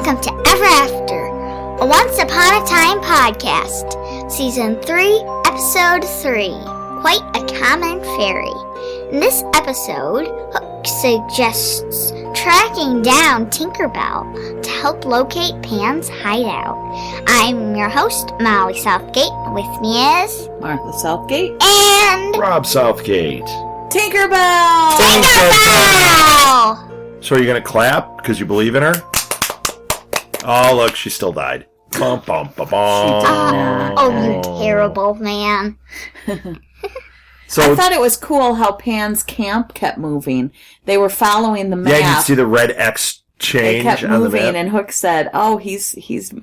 Welcome to Ever After, a Once Upon a Time podcast, Season 3, Episode 3, Quite a Common Fairy. In this episode, Hook suggests tracking down Tinkerbell to help locate Pan's hideout. I'm your host, Molly Southgate. With me is... Martha Southgate. And... Rob Southgate. Tinkerbell! Tinkerbell! So are you going to clap because you believe in her? Oh, look, she still died. Bum, bum, bum, bum. Oh, you terrible man. So I thought it was cool how Pan's camp kept moving. They were following the map. Yeah, you see the red X change It kept on moving, the map. and Hook said, "Oh, he's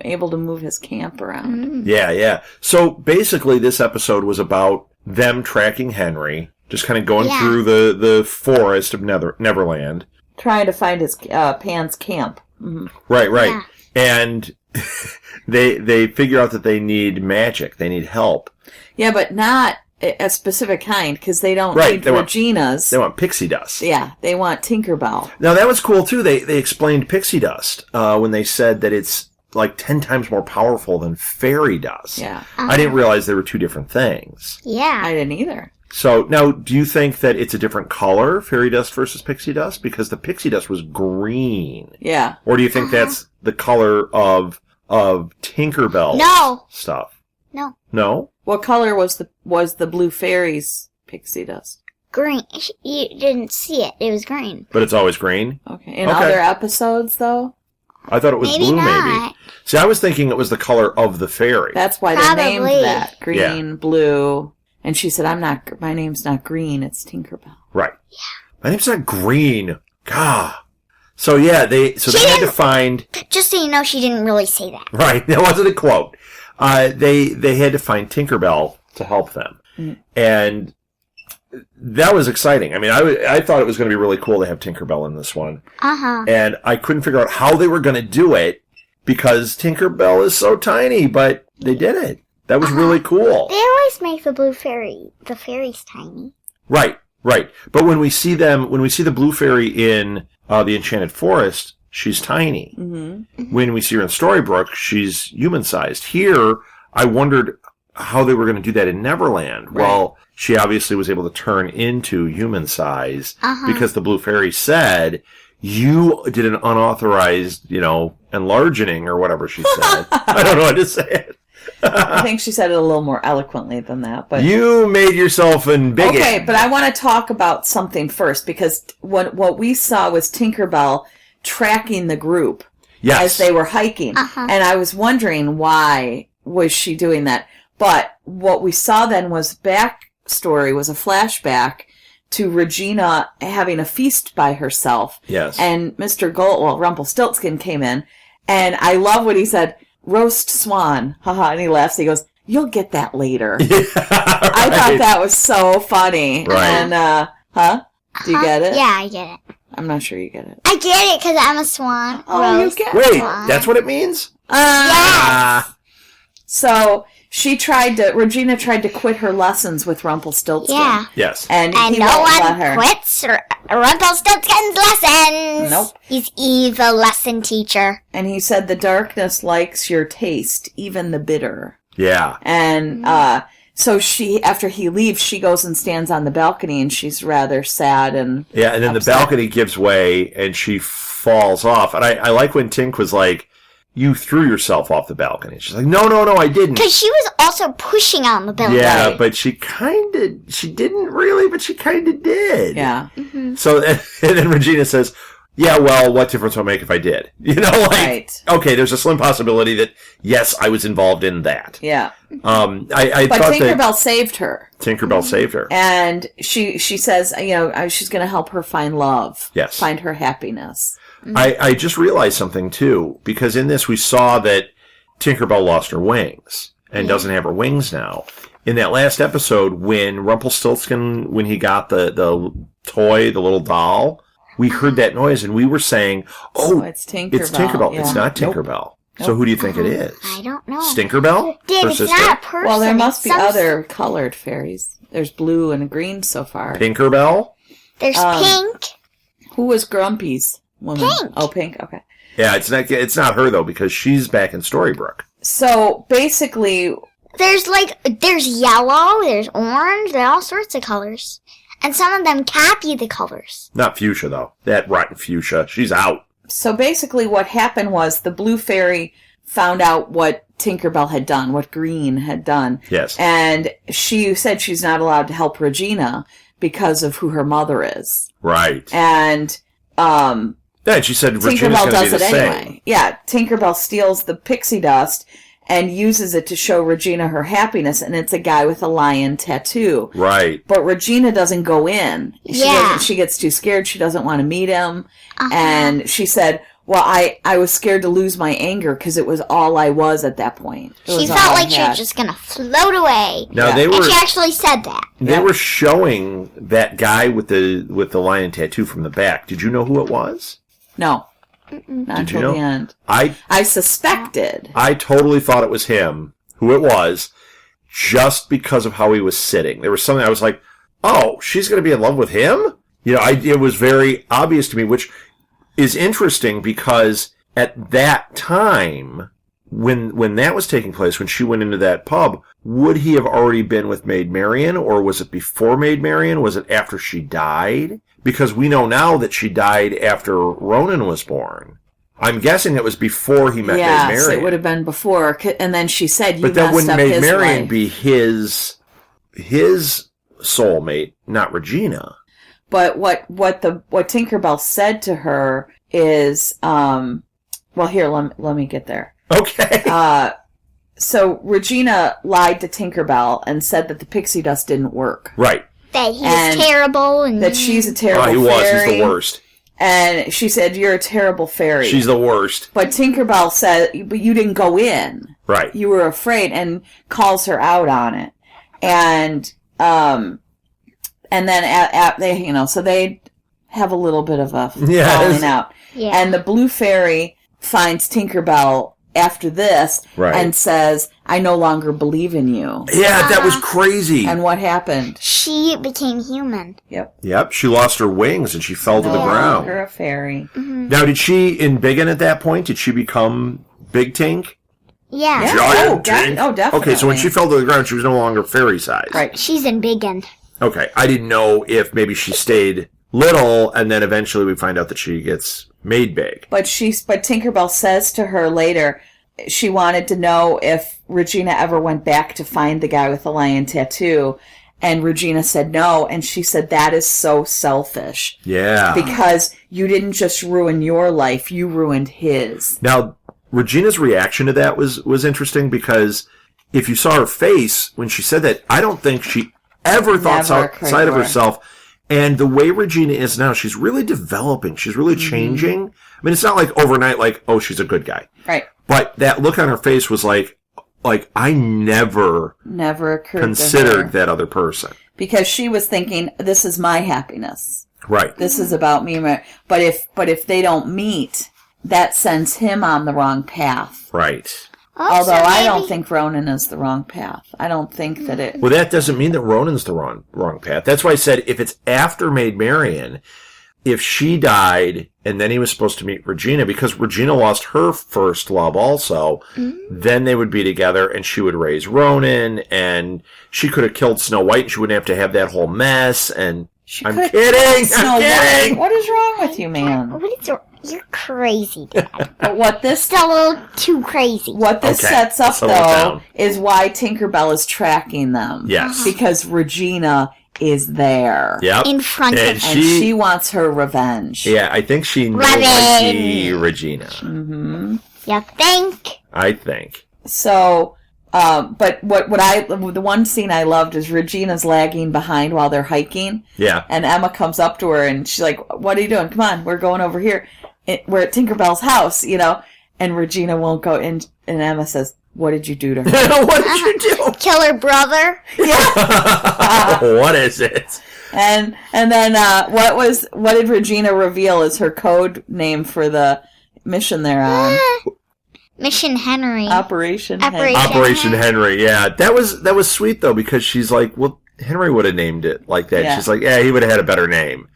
able to move his camp around." Yeah. So basically, this episode was about them tracking Henry, just kind of going through the forest of Neverland, Trying to find his Pan's camp. Mm-hmm. Right. Yeah. And they figure out that they need magic. They need help. Yeah, but not a specific kind, because they don't Right, need they want- Regina's. They want pixie dust. Yeah, they want Tinkerbell. Now, that was cool, too. They explained pixie dust when they said that it's like 10 times more powerful than fairy dust. Yeah. I didn't realize they were two different things. Yeah. I didn't either. So, now, do you think that it's a different color, fairy dust versus pixie dust? Because the pixie dust was green. Yeah. Or do you think that's the color of Tinkerbell stuff? No? What color was the blue fairy's pixie dust? Green. You didn't see it. It was green. But it's always green? Okay. In Okay. other episodes, though? I thought it was Maybe blue, not. maybe. See, I was thinking it was the color of the fairy. That's why they named Probably. that. Green, blue. And she said, my name's not Green, it's Tinkerbell. Right. Yeah. My name's not Green. Gah. So yeah, they had to find. Just so you know, she didn't really say that. Right. That wasn't a quote. They had to find Tinkerbell to help them, and that was exciting. I mean, I thought it was going to be really cool to have Tinkerbell in this one, and I couldn't figure out how they were going to do it because Tinkerbell is so tiny, but they did it. That was really cool. They always make the fairies tiny. Right. But when we see the blue fairy in the Enchanted Forest, she's tiny. Mm-hmm. When we see her in Storybrooke, she's human-sized. Here, I wondered how they were going to do that in Neverland. Right. Well, she obviously was able to turn into human-size because the blue fairy said, you did an unauthorized, enlarging or whatever she said. I don't know how to say it. I think she said it a little more eloquently than that. But you made yourself big. Okay, but I want to talk about something first, because what we saw was Tinkerbell tracking the group as they were hiking. And I was wondering, why was she doing that? But what we saw then was backstory, was a flashback to Regina having a feast by herself. Yes. And Rumpelstiltskin came in, and I love what he said, roast swan, haha, and he laughs, he goes, you'll get that later. Yeah, right. I thought that was so funny. Right. And, do you get it? Yeah, I get it. I'm not sure you get it. I get it because I'm a swan. Oh, Rose. you get Wait, Swan. that's what it means? Yes. So Regina tried to quit her lessons with Rumpelstiltskin. Yeah. Yes. And he no won't one let her. quits Rumpelstiltskin's lessons. Nope. He's evil lesson teacher. And he said, the darkness likes your taste, even the bitter. Yeah. And so after he leaves, she goes and stands on the balcony, and she's rather sad and Yeah, and then upset. the balcony gives way, and she falls off. And I like when Tink was like, you threw yourself off the balcony. She's like, no, I didn't. Because she was also pushing on the building. Yeah, but she didn't really, but she kind of did. Yeah. So, and then Regina says, yeah, well, what difference will it make if I did? Right. Okay, there's a slim possibility that, yes, I was involved in that. Yeah. I But thought Tinkerbell that saved her. Tinkerbell saved her. And she says, she's going to help her find love. Yes. Find her happiness. I just realized something, too, because in this we saw that Tinkerbell lost her wings and doesn't have her wings now. In that last episode, when Rumpelstiltskin, when he got the toy, the little doll, we heard that noise and we were saying, oh, it's Tinkerbell. It's Tinkerbell. Yeah. It's not Tinkerbell. Nope. So who do you think it is? I don't know. Stinkerbell? It's not a person. Well, there must be it's other colored fairies. There's blue and green so far. Tinkerbell? There's pink. Who was Grumpy's woman? Pink. Oh, Pink. Okay. Yeah, it's not her, though, because she's back in Storybrooke. So, basically... There's yellow, there's orange, there are all sorts of colors. And some of them copy the colors. Not fuchsia, though. That rotten fuchsia. She's out. So basically what happened was the Blue Fairy found out what Tinkerbell had done, what Green had done. Yes. And she said she's not allowed to help Regina because of who her mother is. Right. And then she said Regina's Tinkerbell going to be does the it same. anyway. Yeah, Tinkerbell steals the pixie dust and uses it to show Regina her happiness, and it's a guy with a lion tattoo. Right. But Regina doesn't go in. She gets too scared. She doesn't want to meet him. And she said, well, I was scared to lose my anger because it was all I was at that point. She felt like she was just going to float away. Now, and she actually said that. They were showing that guy with the lion tattoo from the back. Did you know who it was? No. Not until the end. I suspected. I totally thought it was him, who it was, just because of how he was sitting. There was something I was like, oh, she's going to be in love with him? It was very obvious to me, which is interesting because at that time, when that was taking place, when she went into that pub, would he have already been with Maid Marian, or was it before Maid Marian? Was it after she died? Because we know now that she died after Ronan was born. I'm guessing it was before he met Maid Marian. Yes, it would have been before. And then she said, but then wouldn't Maid Marian be his soulmate, not Regina? But what Tinkerbell said to her is, well, here, let me get there. Okay. So Regina lied to Tinkerbell and said that the pixie dust didn't work. Right. That he's terrible. And that she's a terrible fairy. He was. He's the worst. And she said, you're a terrible fairy. She's the worst. But Tinkerbell said, but you didn't go in. Right. You were afraid, and calls her out on it. And then so they have a little bit of a falling out. Yeah. And the Blue Fairy finds Tinkerbell after this and says, I no longer believe in you. Yeah, that was crazy. And what happened? She became human. Yep. She lost her wings and she fell to the ground. Her a fairy. Mm-hmm. Now, did she, in Biggin at that point, did she become Big Tink? Yeah. Giant Tink? Definitely. Okay, so when she fell to the ground, she was no longer fairy size. Right. She's in Biggin. Okay, I didn't know if maybe she stayed little and then eventually we find out that she gets made big. But Tinkerbell says to her later, she wanted to know if Regina ever went back to find the guy with the lion tattoo. And Regina said no. And she said, that is so selfish. Yeah. Because you didn't just ruin your life, you ruined his. Now, Regina's reaction to that was interesting because if you saw her face when she said that, I don't think she ever thought outside of herself. And the way Regina is now, she's really developing. She's really changing. I mean, it's not like overnight, like, oh, she's a good guy. Right. But that look on her face was like I never occurred considered that other person. Because she was thinking, this is my happiness. Right. This is about me. But if they don't meet, that sends him on the wrong path. Right. Although I don't think Ronan is the wrong path. I don't think that it... Well, that doesn't mean that Ronan's the wrong path. That's why I said if it's after Maid Marian, if she died and then he was supposed to meet Regina, because Regina lost her first love also, then they would be together and she would raise Ronan and she could have killed Snow White and she wouldn't have to have that whole mess. And I'm kidding! I'm kidding! What is wrong with you, man? You're crazy, Dad. But still a little too crazy. What this sets up, though, is why Tinkerbell is tracking them. Yes. Because Regina is there. Yep. In front of her. And she wants her revenge. Yeah, I think she might be Regina. Mm-hmm. You think? I think. So, but the one scene I loved is Regina's lagging behind while they're hiking. Yeah. And Emma comes up to her and she's like, what are you doing? Come on, we're going over here. We're at Tinkerbell's house, and Regina won't go in, and Emma says, what did you do to her? What did you do? Kill her brother? Yeah. What is it? And then what did Regina reveal is her code name for the mission they're on? Mission Henry. Operation Henry. Yeah, that was sweet though because she's like, well, Henry would have named it like that. Yeah. She's like, yeah, he would have had a better name.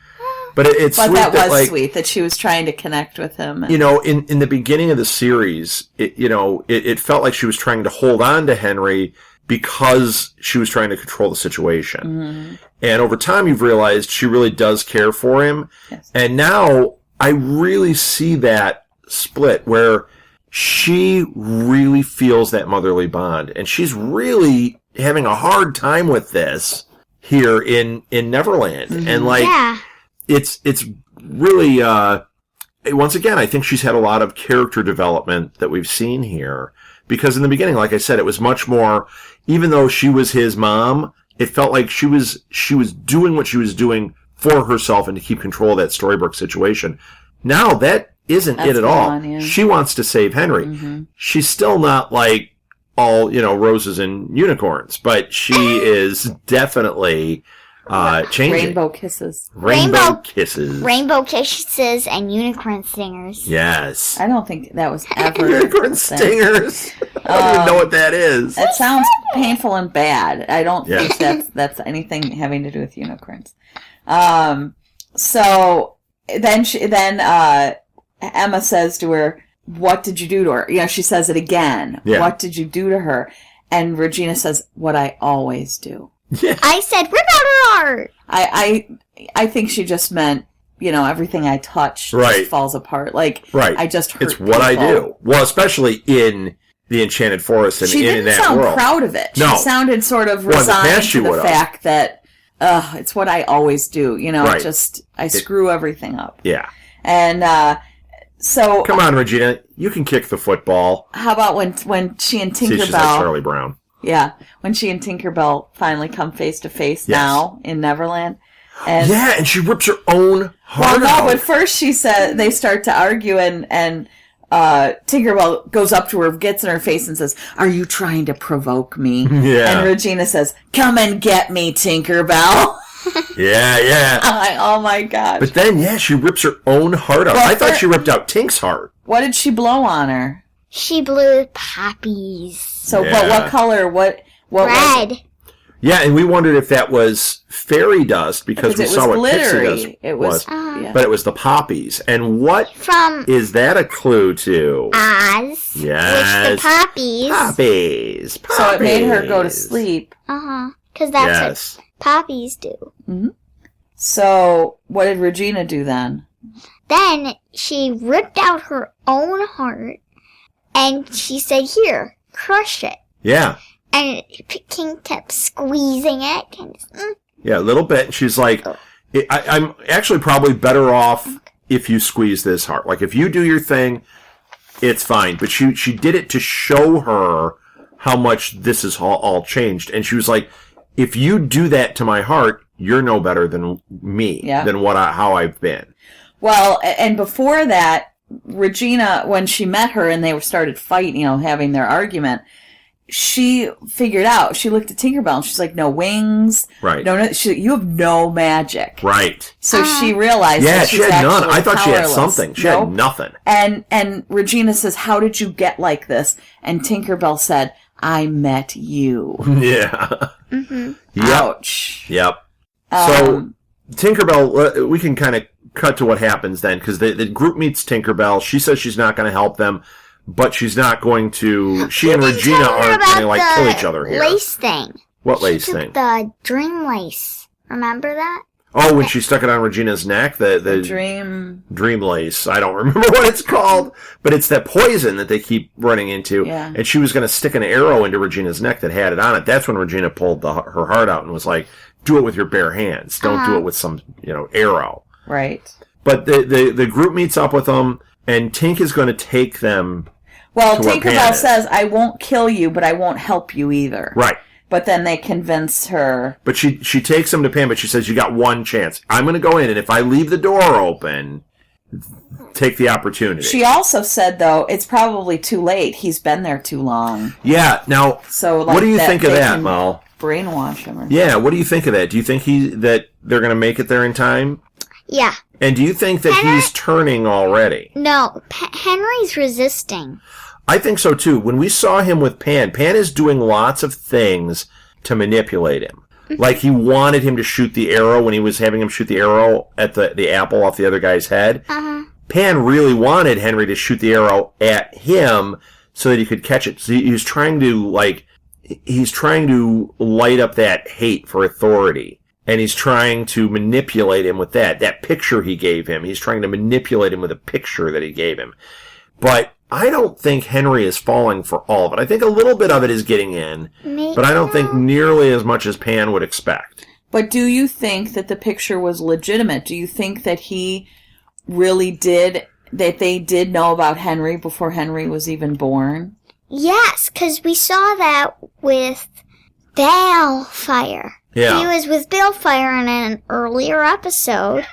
But it's but sweet that was like, sweet that she was trying to connect with him. You know, in the beginning of the series, it felt like she was trying to hold on to Henry because she was trying to control the situation. Mm-hmm. And over time, you've realized she really does care for him. Yes. And now I really see that split where she really feels that motherly bond. And she's really having a hard time with this here in Neverland. Mm-hmm. And like, it's really, once again, I think she's had a lot of character development that we've seen here. Because in the beginning, like I said, it was much more, even though she was his mom, it felt like she was doing what she was doing for herself and to keep control of that Storybrooke situation. Now that isn't it at all. Yeah. She wants to save Henry. Mm-hmm. She's still not like all, roses and unicorns, but she is definitely changing. Rainbow kisses. Rainbow kisses. Rainbow kisses and unicorn stingers. Yes. I don't think that was ever unicorn stingers. I don't even know what that is. That sounds painful and bad. I don't think that's anything having to do with unicorns. So then Emma says to her, "What did you do to her?" She says it again. Yeah. What did you do to her? And Regina says, "What I always do." Yeah. I said, "Rip out her heart." I think she just meant, everything I touch just falls apart. Like, I just hurt It's what I do. Well, especially in the Enchanted Forest and she in that world. She didn't sound proud of it. No. She sounded sort of resigned to the fact that, it's what I always do. I screw everything up. Yeah. And, so... Come on, Regina. You can kick the football. How about when she and Tinkerbell... See, she's like Charlie Brown. Yeah, when she and Tinkerbell finally come face to face now in Neverland. And she rips her own heart out. Well, no, but first they start to argue and Tinkerbell goes up to her, gets in her face and says, "Are you trying to provoke me?" Yeah. And Regina says, "Come and get me, Tinkerbell." Yeah. I'm like, oh my gosh. But then, she rips her own heart out. I thought she ripped out Tink's heart. What did she blow on her? She blew poppies. So, but what color? What red. Yeah, and we wondered if that was fairy dust because we saw what glittery. Pixie dust it was. But it was the poppies. And what is that a clue to? Oz. Yes. Which the poppies. Poppies. So it made her go to sleep. Because that's what poppies do. Mm-hmm. So what did Regina do then? Then she ripped out her own heart and she said, "Here, crush it." Yeah. And King kept squeezing it. Yeah, a little bit. She's like, I'm actually probably better off if you squeeze this heart. Like, if you do your thing, it's fine. But she did it to show her how much this is all changed. And she was like, if you do that to my heart, you're no better than me, than how I've been. Well, and before that, Regina, when she met her and they started fighting, having their argument, she figured out, she looked at Tinkerbell and she's like, "No wings. Right. No, you have no magic." Right. So she realized that she had none. I thought powerless. She had something. She had nothing. And Regina says, "How did you get like this?" And Tinkerbell said, "I met you." Yeah. Mm-hmm. Yep. Ouch. Yep. So Tinkerbell, we can kind of cut to what happens then, because the group meets Tinkerbell. She says she's not going to help them. But she's not going to... She and Regina aren't going to, kill each other here. Lace thing. What lace thing? The dream lace. Remember that? Oh, when she stuck it on Regina's neck? The dream lace. I don't remember what it's called. But it's that poison that they keep running into. Yeah. And she was going to stick an arrow into Regina's neck that had it on it. That's when Regina pulled her heart out and was like, "Do it with your bare hands. Don't do it with some, arrow." Right. But the group meets up with them, and Tink is going to take them... Well, Tinkerbell says, "I won't kill you, but I won't help you either." Right. But then they convince her. But she takes them to Pan, but she says, "You got one chance. I'm going to go in, and if I leave the door open, take the opportunity." She also said, though, it's probably too late. He's been there too long. Yeah. Now, what do you think of that, Mal? Brainwash him. What do you think of that? Do you think that they're going to make it there in time? Yeah. And do you think that he's turning already? No. Henry's resisting. I think so, too. When we saw him with Pan is doing lots of things to manipulate him. Like he wanted him to shoot the arrow when he was having him shoot the arrow at the apple off the other guy's head. Pan really wanted Henry to shoot the arrow at him so that he could catch it. So he's trying to light up that hate for authority. And he's trying to manipulate him with that picture he gave him. He's trying to manipulate him with a picture that he gave him. But I don't think Henry is falling for all of it. I think a little bit of it is getting in, but I don't think nearly as much as Pan would expect. But do you think that the picture was legitimate? Do you think that he really did, that they did know about Henry before Henry was even born? Yes, because we saw that with Balefire. Yeah. He was with Balefire in an earlier episode.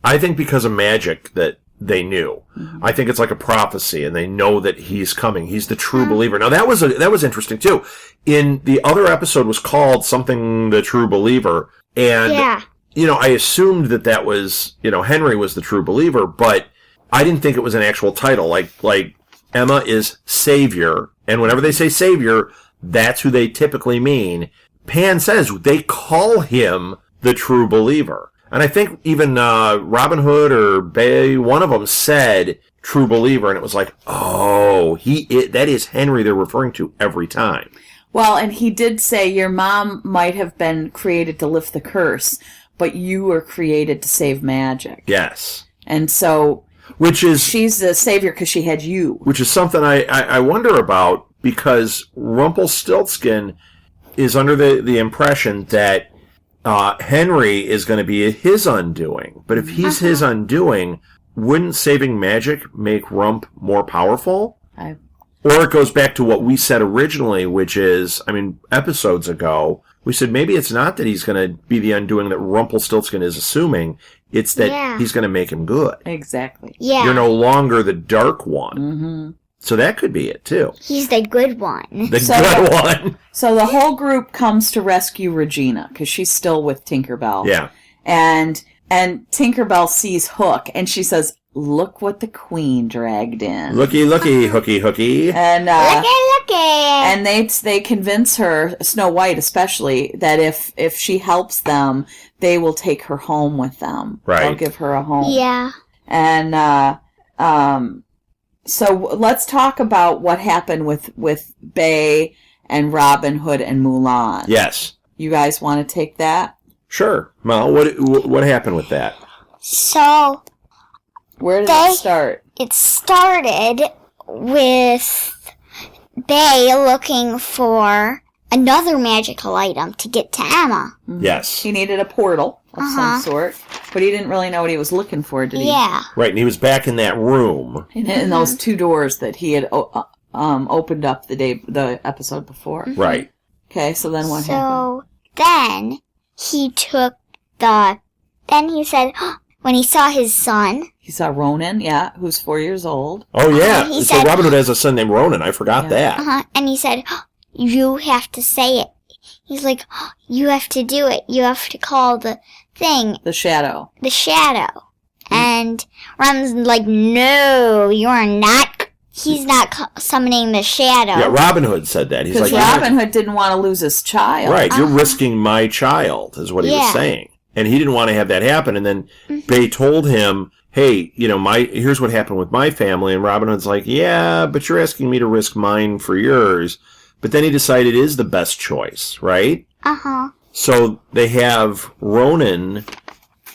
I think because of magic that they knew. I think it's like a prophecy, and they know that he's coming. He's the true believer. Now that was interesting too. In the other episode was called something the True Believer, and I assumed that was Henry was the true believer, but I didn't think it was an actual title. Like Emma is Savior, and whenever they say Savior, that's who they typically mean. Pan says they call him the True Believer. And I think even Robin Hood or Bay, one of them said True Believer, and it was like, oh, that is Henry they're referring to every time. Well, and he did say your mom might have been created to lift the curse, but you were created to save magic. Yes. And so she's the savior because she had you. Which is something I wonder about, because Rumpelstiltskin is under the impression that Henry is going to be his undoing. But if he's his undoing, wouldn't saving magic make Rump more powerful? Or it goes back to what we said originally, which is, episodes ago, we said maybe it's not that he's going to be the undoing that Rumpelstiltskin is assuming. It's that he's going to make him good. Exactly. Yeah. You're no longer the dark one. Mm-hmm. So that could be it, too. He's the good one. The good one. So the whole group comes to rescue Regina, because she's still with Tinkerbell. Yeah. And Tinkerbell sees Hook, and she says, look what the Queen dragged in. Looky, hooky. And, looky. And they convince her, Snow White especially, that if she helps them, they will take her home with them. Right. They'll give her a home. Yeah. And, so let's talk about what happened with Bay and Robin Hood and Mulan. Yes. You guys want to take that? Sure. Mal, what happened with that? So, where did it start? It started with Bay looking for another magical item to get to Emma. Yes. He needted a portal of some sort, but he didn't really know what he was looking for, did he? Yeah. Right, and he was back in that room. In those two doors that he had opened up the episode before. Right. Okay, so then what happened? So then he said, when he saw his son. He saw Ronan, who's 4 years old. Oh, yeah. So Robin Hood has a son named Ronan. I forgot that. And he said, you have to say it. He's like, you have to do it. You have to call the thing. The shadow. The shadow. And Ron's like, no, you are not. He's not summoning the shadow. Yeah, Robin Hood said that. He's like, Robin Hood didn't want to lose his child. Right, you're risking my child, is what he was saying. And he didn't want to have that happen. And then Bay told him, hey, here's what happened with my family. And Robin Hood's like, yeah, but you're asking me to risk mine for yours. But then he decided it is the best choice, right? Uh-huh. So they have Ronan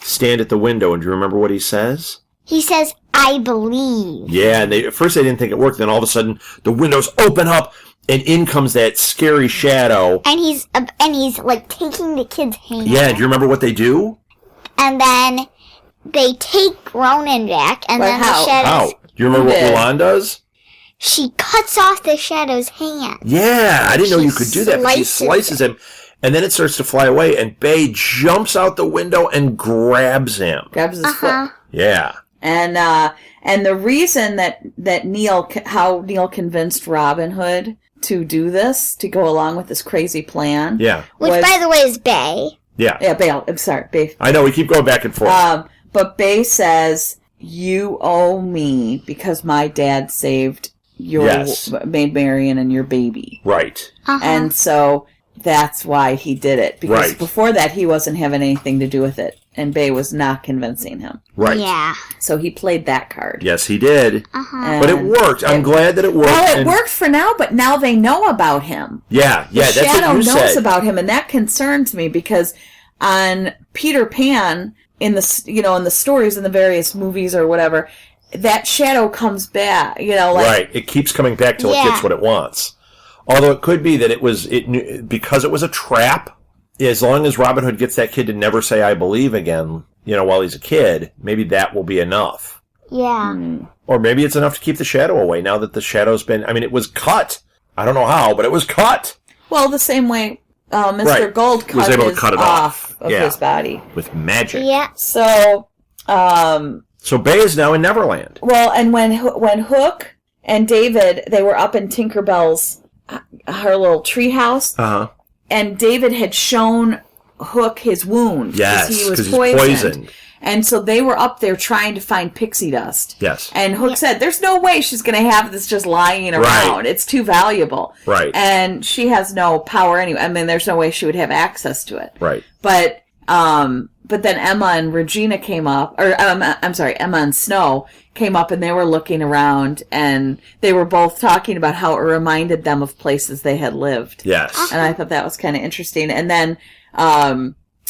stand at the window, and do you remember what he says? He says, I believe. Yeah, and at first they didn't think it worked. Then all of a sudden, the windows open up, and in comes that scary shadow. And he's like taking the kid's hand. Yeah, do you remember what they do? And then they take Ronan back, and then the shadows. How? Do you remember what Mulan does? She cuts off the shadow's hand. Yeah, I didn't know you could do that. But she slices him, and then it starts to fly away, and Bay jumps out the window and grabs him. Grabs his foot. Yeah. And the reason that how Neil convinced Robin Hood to do this, to go along with this crazy plan. Yeah. Which, by the way, is Bay. Yeah. Yeah, Bay. I'm sorry, Bay. I know, we keep going back and forth. But Bay says, you owe me because my dad saved your Maid Marian and your baby. Right. And so that's why he did it. Because before that, he wasn't having anything to do with it. And Bay was not convincing him. Right. Yeah. So he played that card. Yes, he did. Uh-huh. But it worked. I'm glad that it worked. Well, it worked for now, but now they know about him. Yeah, that's what you said. Shadow knows about him, and that concerns me because on Peter Pan, in the stories, in the various movies or whatever, that shadow comes back. Right. It keeps coming back till it gets what it wants. Although it could be that because it was a trap. As long as Robin Hood gets that kid to never say "I believe" again, while he's a kid, maybe that will be enough. Yeah. Or maybe it's enough to keep the shadow away now that the shadow's been... I mean, it was cut. I don't know how, but it was cut. Well, the same way Mr. Gold cut it off of his body. With magic. Yeah. So Bay is now in Neverland. Well, and when Hook and David, they were up in Tinkerbell's, her little treehouse. Uh-huh. And David had shown Hook his wound. Yes, because he was was poisoned. And so they were up there trying to find pixie dust. Yes. And Hook said, there's no way she's going to have this just lying around. Right. It's too valuable. Right. And she has no power anyway. I mean, there's no way she would have access to it. Right. But then Emma and Regina came up, Emma and Snow came up, and they were looking around, and they were both talking about how it reminded them of places they had lived. Yes. And I thought that was kind of interesting. And then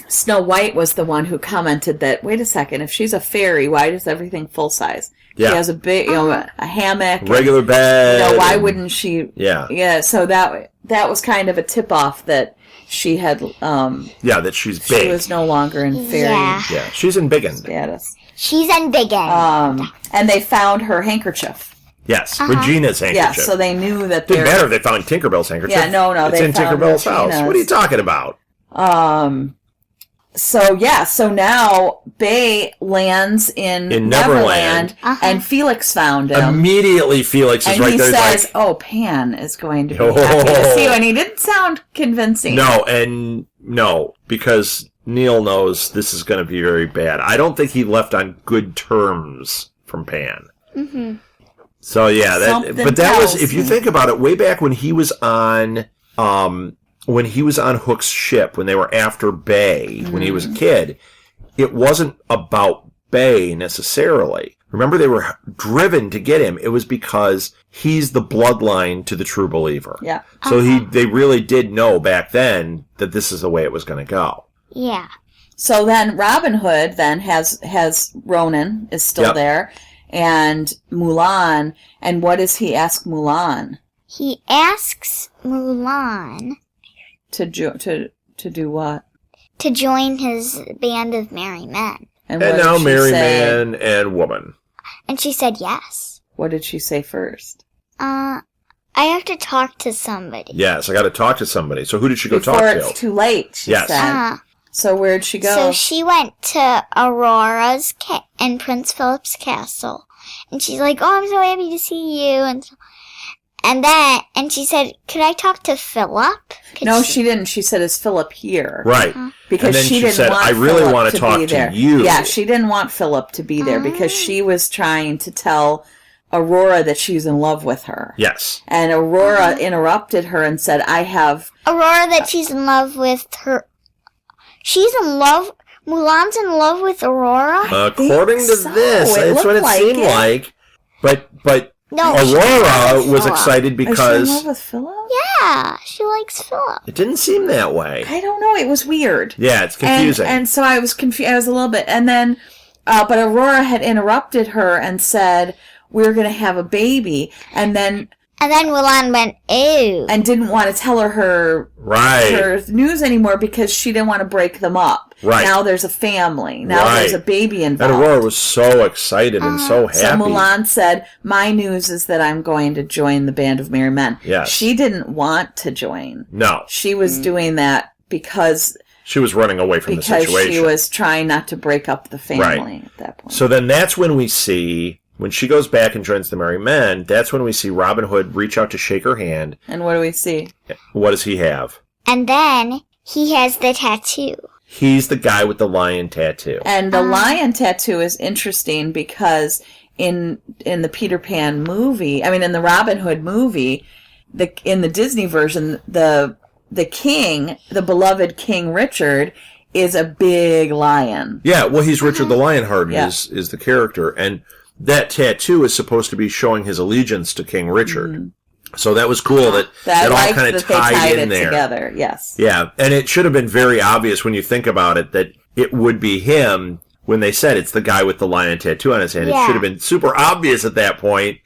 Snow White was the one who commented that, wait a second, if she's a fairy, why is everything full size? Yeah. She has a big, a hammock. Regular bed. Why wouldn't she? Yeah. Yeah, so that was kind of a tip-off that she had... that she's big. She was no longer in fairy Yeah, she's in biggin. status. She's in biggin. And they found her handkerchief. Yes, Regina's handkerchief. Yeah, so they knew that didn't matter if they found Tinkerbell's handkerchief. Yeah, no, it's in Tinkerbell's house. What are you talking about? So now Bay lands in Neverland, and Felix found him. Immediately Felix is right there. And he says, Pan is going to be happy to see you. And he didn't sound convincing. No, because Neil knows this is going to be very bad. I don't think he left on good terms from Pan. Mm-hmm. So, that was, if you think about it, way back when he was on... when he was on Hook's ship, when they were after Bay, when he was a kid, it wasn't about Bay necessarily. Remember, they were driven to get him. It was because he's the bloodline to the true believer. Yeah. So they really did know back then that this is the way it was going to go. Yeah. So then Robin Hood then has Ronan is still there, and Mulan. And what does he ask Mulan? He asks Mulan to do what? To join his band of merry men. And now merry man and woman. And she said yes. What did she say first? I have to talk to somebody. Yes, I got to talk to somebody. So who did she go talk to? Before it's too late, she said. So where'd she go? So she went to Aurora's and Prince Philip's castle. And she's like, I'm so happy to see you. And she said, could I talk to Philip? She didn't. She said, is Philip here? Right. Because she didn't want I really Philip want to talk to you. Yeah, she didn't want Philip to be there because she was trying to tell Aurora that she's in love with her. Yes. And Aurora interrupted her and said, Aurora that she's in love with her. She's in love... Mulan's in love with Aurora? According to this, that's what it seemed like. But... No, Aurora was excited because... Is she in love with Philip? Yeah, she likes Philip. It didn't seem that way. I don't know. It was weird. Yeah, it's confusing. And so I was confused. I was a little bit. And then, but Aurora had interrupted her and said, we're going to have a baby. And then Mulan went, ew. And didn't want to tell her her news anymore because she didn't want to break them up. Right. Now there's a family. Now there's a baby involved. And Aurora was so excited and so happy. So Mulan said, my news is that I'm going to join the Band of Merry Men. Yes. She didn't want to join. No. She was doing that because... She was running away from the situation. Because she was trying not to break up the family at that point. So then that's when we see... When she goes back and joins the Merry Men, that's when we see Robin Hood reach out to shake her hand. And what do we see? What does he have? And then he has the tattoo. He's the guy with the lion tattoo. And the lion tattoo is interesting because in the Peter Pan movie, in the Robin Hood movie, in the Disney version, the the king, the beloved King Richard, is a big lion. Yeah, well, he's Richard the Lionheart is the character. And that tattoo is supposed to be showing his allegiance to King Richard. Mm-hmm. So that was cool that it all kind of tied in there. Together. Yes. Yeah, and it should have been very obvious when you think about it that it would be him when they said it's the guy with the lion tattoo on his hand. Yeah. It should have been super obvious at that point,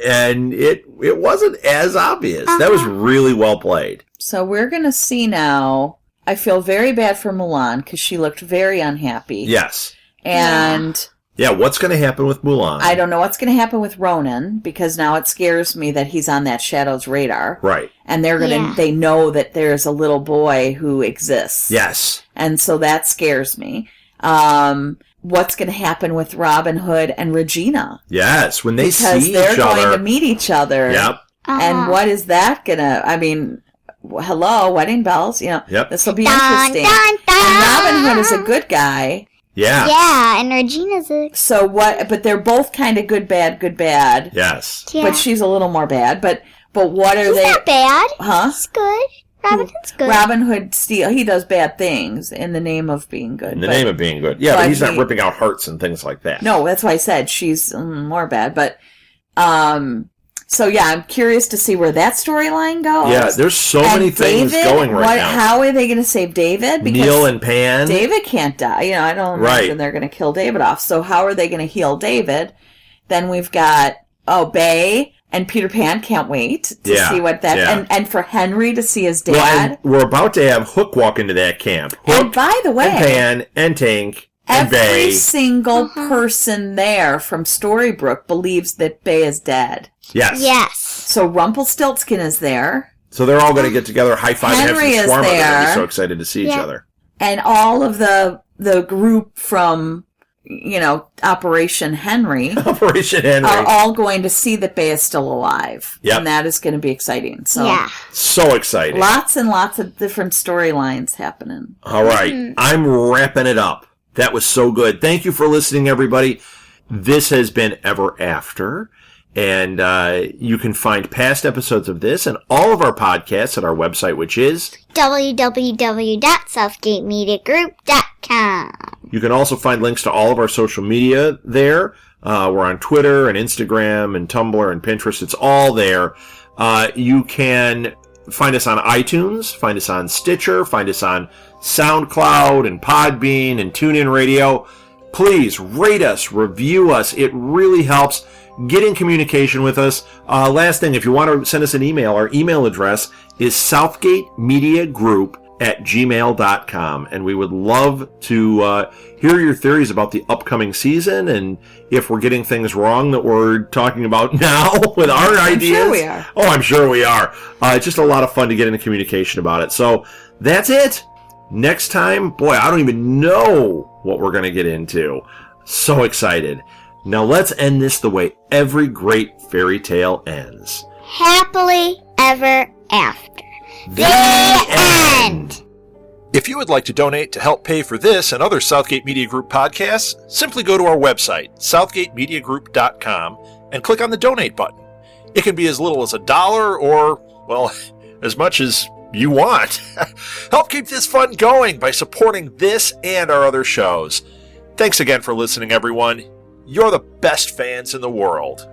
and it wasn't as obvious. That was really well played. So we're going to see now. I feel very bad for Mulan because she looked very unhappy. Yes. And... Yeah, what's going to happen with Mulan? I don't know what's going to happen with Ronan because now it scares me that he's on that Shadow's radar. Right. And they know that there's a little boy who exists. Yes. And so that scares me. What's going to happen with Robin Hood and Regina? Yes, when they see each other. Because they're going to meet each other. Yep. And what is that going to... I mean... Hello, wedding bells. Yep. This will be interesting. And Robin Hood is a good guy. Yeah. Yeah, and Regina's a... So what... But they're both kind of good, bad. Yes. Yeah. But she's a little more bad. But what are they... He's not bad. Huh? He's good. Robin Hood's good. Robin Hood he does bad things in the name of being good. In the name of being good. Yeah, but he's not ripping out hearts and things like that. No, that's why I said she's more bad. But... So, yeah, I'm curious to see where that storyline goes. Yeah, there's so many things going right now. How are they going to save David? Because Neil and Pan. David can't die. I don't imagine they're going to kill David off. So how are they going to heal David? Then we've got, Bay and Peter Pan can't wait to see what that... Yeah. And for Henry to see his dad. Well, and we're about to have Hook walk into that camp. Hook, and by the way... And Pan and Tank and Bay. Every single person there from Storybrooke believes that Bay is dead. Yes. So Rumpelstiltskin is there. So they're all going to get together, high five, Henry and have some shawarma. They're going to be so excited to see each Yeah. other. And all of the group from, Operation Henry. Operation Henry. Are all going to see that Bay is still alive. Yep. And that is going to be exciting. So yeah. So exciting. Lots and lots of different storylines happening. All right. I'm wrapping it up. That was so good. Thank you for listening, everybody. This has been Ever After. And you can find past episodes of this and all of our podcasts at our website, which is www.southgatemediagroup.com. You can also find links to all of our social media there. We're on Twitter and Instagram and Tumblr and Pinterest. It's all there. You can find us on iTunes, find us on Stitcher, find us on SoundCloud and Podbean and TuneIn Radio. Please rate us, review us. It really helps. Get in communication with us. Last thing, if you want to send us an email, our email address is southgatemediagroup@gmail.com. And we would love to hear your theories about the upcoming season and if we're getting things wrong that we're talking about now with our ideas. I'm sure we are. Oh, I'm sure we are. It's just a lot of fun to get into communication about it. So that's it. Next time, boy, I don't even know what we're going to get into. So excited. Now let's end this the way every great fairy tale ends. Happily ever after. The end. If you would like to donate to help pay for this and other Southgate Media Group podcasts, simply go to our website, southgatemediagroup.com, and click on the donate button. It can be as little as $1 or, well, as much as you want. Help keep this fun going by supporting this and our other shows. Thanks again for listening, everyone. You're the best fans in the world.